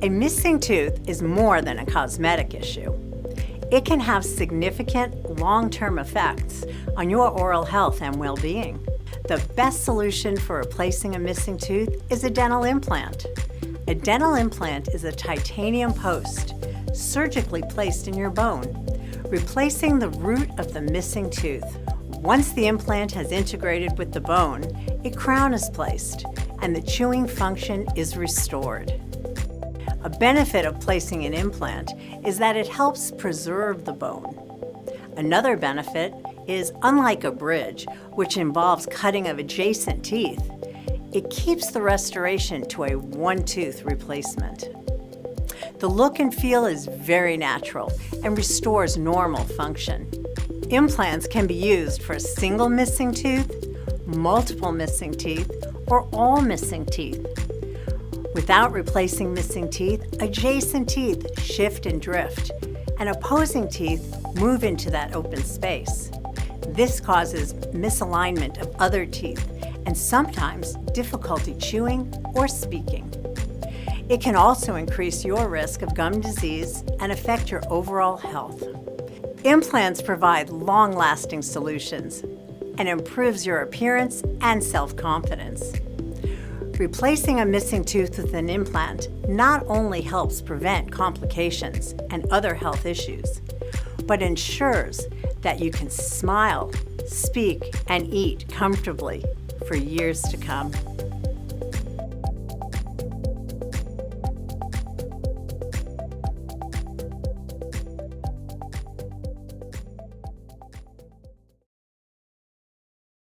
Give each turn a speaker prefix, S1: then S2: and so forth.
S1: A missing tooth is more than a cosmetic issue. It can have significant long-term effects on your oral health and well-being. The best solution for replacing a missing tooth is a dental implant. A dental implant is a titanium post surgically placed in your bone, replacing the root of the missing tooth. Once the implant has integrated with the bone, a crown is placed and the chewing function is restored. A benefit of placing an implant is that it helps preserve the bone. Another benefit is, unlike a bridge, which involves cutting of adjacent teeth, it keeps the restoration to a one-tooth replacement. The look and feel is very natural and restores normal function. Implants can be used for a single missing tooth, multiple missing teeth, or all missing teeth. Without replacing missing teeth, adjacent teeth shift and drift, and opposing teeth move into that open space. This causes misalignment of other teeth and sometimes difficulty chewing or speaking. It can also increase your risk of gum disease and affect your overall health. Implants provide long-lasting solutions and improves your appearance and self-confidence. Replacing a missing tooth with an implant not only helps prevent complications and other health issues, but ensures that you can smile, speak, and eat comfortably for years to come.